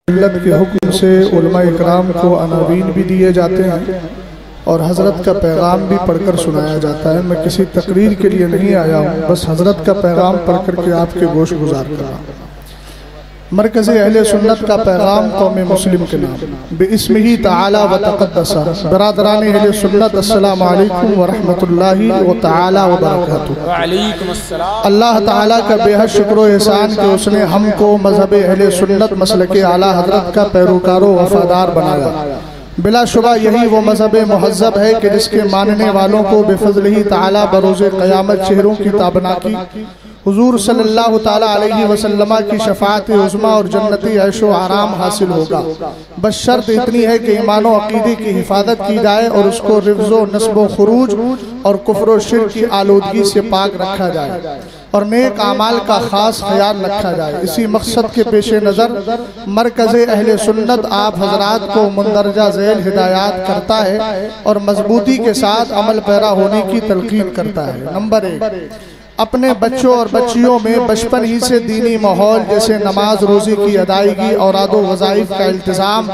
मिल्लत के हुक्म से उलमा इकराम को अनावीन भी दिए जाते हैं और हज़रत का पैगाम भी पढ़कर सुनाया जाता है। मैं किसी तकरीर के लिए नहीं आया हूँ, बस हज़रत का पैगाम पढ़ कर के आपके गोश गुजार कर रहा हूँ। मरकज़ अहले सुन्नत का पैगाम कौम मुस्लिम के नाम बिस्मिही तआला व तक़द्दसा। बरादरान अहले सुन्नत अस्सलामु अलैकुम व रहमतुल्लाहि व तआला व बरकातुहू। व अलैकुम अस्सलाम। अल्लाह ताला का बेहद शुक्र व एहसान कि उसने हमको मज़हब अहले सुन्नत मसलके आला हज़रत का पैरोकारो वफ़ादार बनाया। बिलाशुबा यही वो मज़हब मुहज़्ज़ब है कि जिसके मानने वालों को बेफ़ज़लिही ताला बरोज़े क़यामत चेहरों की ताबनाकी हुज़ूर सल्लल्लाहु ताला अलैहि वसल्लम की शफ़ाअत उज़्मा और जन्नती ऐशो आराम हासिल होगा। बस शर्त इतनी है कि ईमान व अक़ीदे की हिफाजत की जाए और उसको रिफ़्ज़ो नस्बो खुरूज और कुफ्र व शिर्क की आलूदगी से पाक रखा जाए और नेक आमाल का ख़ास ख्याल रखा जाए। इसी मकसद के पेश नज़र मरकज़ अहले सुन्नत आप हज़रात को मुंदरजा ज़ैल हिदायत करता है और मजबूती के साथ अमल पैरा होने की तलक़ीन करता है। नंबर 1, अपने बच्चों और बच्चियों में बचपन ही से दीनी माहौल जैसे नमाज रोज़ी की अदायगी, औराद व वज़ाइफ का इल्तिज़ाम,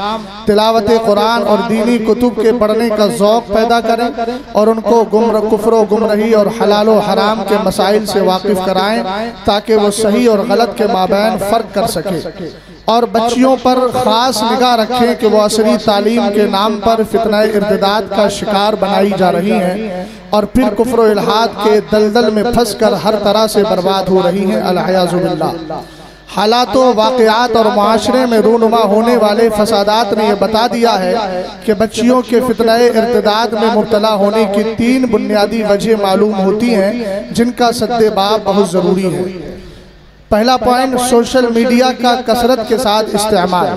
तिलावत कुरान और दीनी कुतुब के पढ़ने का ज़ौक़ पैदा करें और उनको कुफ्र गुमरही और हलाल व हराम के मसाइल से वाकिफ़ कराएं ताकि वो सही और गलत के माबैन फ़र्क कर सके। और बच्चियों पर ख़ास निगाह रखें कि वो असरी तालीम के नाम पर फितना इर्तिदाद का शिकार बनाई जा रही हैं और फिर कुफ्र व इल्हाद के दलदल में फंस कर हर तरह से बर्बाद हो रही हैं। अल-हयाज़ु बिल्लाह। हालातों, वाक़यात और माशरे में रूनुमा होने वाले फसादात ने यह बता दिया है कि बच्चियों के फितना इर्तिदाद में मुब्तला होने की 3 बुनियादी वजह मालूम होती हैं जिनका सद्देबाब बहुत ज़रूरी है। पहला पॉइंट, सोशल मीडिया का कसरत के साथ इस्तेमाल।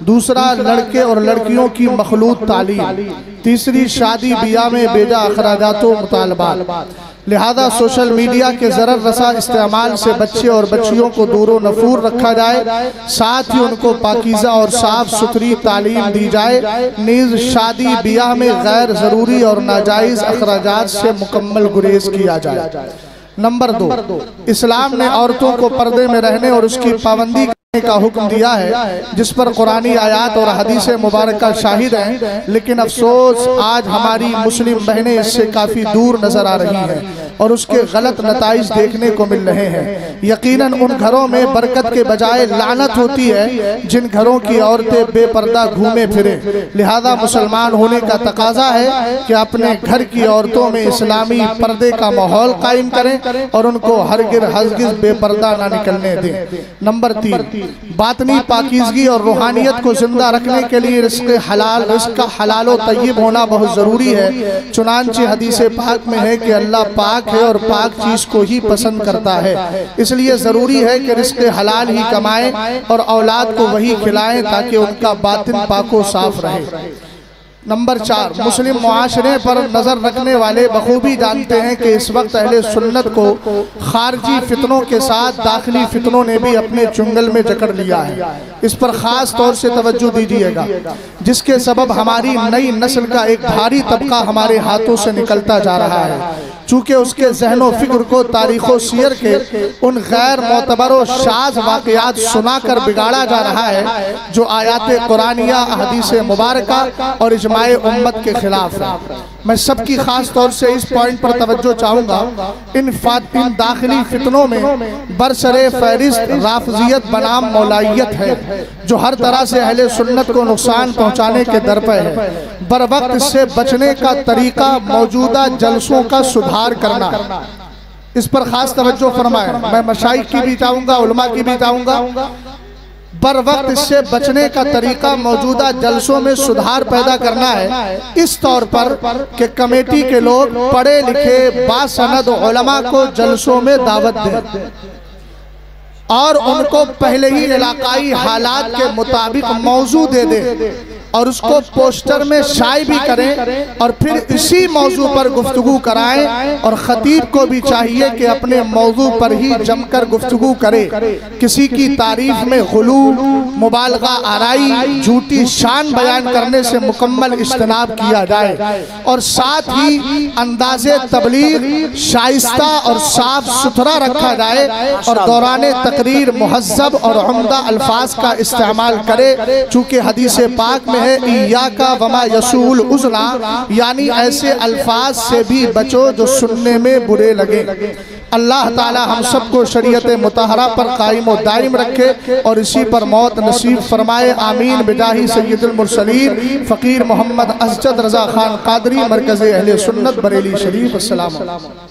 दूसरा, लड़के और लड़कियों की मखलूत तालीम। तीसरी, शादी ब्याह में बेजा अखराजातों मुतालबात। लिहाजा सोशल मीडिया के ज़रर रसा इस्तेमाल से बच्चे और बच्चियों को दूरो नफूर रखा जाए, साथ ही उनको पाकीज़ा और साफ सुथरी तालीम दी जाए। नीज़ शादी ब्याह में गैर ज़रूरी और नाजायज़ अखराजात से मुकम्मल गुरेज किया जाए। नंबर 2, इस्लाम ने औरतों को पर्दे में रहने और उसकी पाबंदी करने का हुक्म दिया है जिस पर कुरानी आयात और हदीस मुबारका शाहिद हैं, लेकिन अफसोस आज हमारी मुस्लिम बहनें इससे काफ़ी दूर नज़र आ रही हैं और उसके गलत नताइज देखने को मिल रहे हैं। यकीनन उन घरों में बरकत के बजाय लानत होती है जिन घरों की औरतें बेपर्दा घूमे फिरे। लिहाजा मुसलमान होने का तकाजा है कि अपने घर की औरतों में इस्लामी पर्दे का माहौल कायम करें और उनको हरगिज़ बेपर्दा ना निकलने दें। नंबर 3, बातनी पाकीज़गी और रूहानियत को जिंदा रखने के लिए रिज़्क़ का हलाल व तय्यब होना बहुत ज़रूरी है। चुनांचे हदीस पाक में है कि अल्लाह पाक है और पाक चीज को ही पसंद करता है, इसलिए जरूरी है कि रिज़्क़ हलाल ही कमाएं और औलाद को वही खिलाएं ताकि उनका बातिन पाको साफ रहे। नंबर 4, मुस्लिम मुआशरे पर नज़र रखने वाले बखूबी जानते हैं कि इस वक्त अहले सुन्नत को खारजी फितनों के साथ दाखिली फितनों ने भी अपने चुंगल में जकड़ लिया है। इस पर ख़ास तौर से तवज्जो दीजिएगा, जिसके सबब हमारी नई नस्ल का एक भारी तबका हमारे हाथों से निकलता जा रहा है। चूँकि उसके ज़हनो फ़िक्र को तारीख़ो सीयर के उन गैर मोतबर व शाज़ वाक़यात सुनाकर बिगाड़ा जा रहा है जो आयात कुरानिया, हदीस मुबारका और इजमाए उम्मत के खिलाफ है। मैं सबकी खास तौर से इस पॉइंट पर तवज्जो चाहूँगा। इन दाखिली फितनों में बरसरे फहरिस्त राफजियत बनाम मौलाइयत है जो हर तरह से अहले सुन्नत को नुकसान पहुँचाने के दर पर है। बर वक्त इससे बचने का तरीका मौजूदा जलसों का सुधार करना, इस पर खास तवज्जो फरमाएं। मैं मशाइख की भी चाहूँगा, उलमा की भी चाहूँगा। बर वक्त इससे बचने का तरीका मौजूदा जलसों में सुधार पैदा करना है, इस तौर पर कि कमेटी के लोग पढ़े लिखे बासनद उलमा को जलसों में दावत दें और उनको पहले ही इलाकाई हालात के मुताबिक मौजू दे दें और उसको पोस्टर में शाये भी करें और फिर इसी मौजू पर गुफ्तगू कराएं। और खतीब को भी चाहिए कि अपने मौजू पर ही जमकर गुफ्तगू करे। किसी की तारीफ में गुलू, मुबालगा आराई, झूठी शान बयान करने से मुकम्मल इज्तनाब किया जाए और साथ ही अंदाज़े तबलीग शाइस्ता और साफ सुथरा रखा जाए और दौरान तकरीर मुहज़्ज़ब और उम्दा अल्फाज का इस्तेमाल करे। चूँकि हदीस पाक में है इय्याका वमा यसूल उज़ना, यानी ऐसे अल्फाज से भी बचो जो सुनने में बुरे लगे। अल्लाह ताला हम सबको शरीयत मुतहरा पर कायम और दायम रखे और इसी पर मौत नसीब फरमाए। आमीन बिजाही सय्यदुल मुरसलीन फ़कीर मोहम्मद असजद रज़ा खान क़ादरी, मरकज़ अहले सुन्नत बरेली शरीफ। अस्सलाम।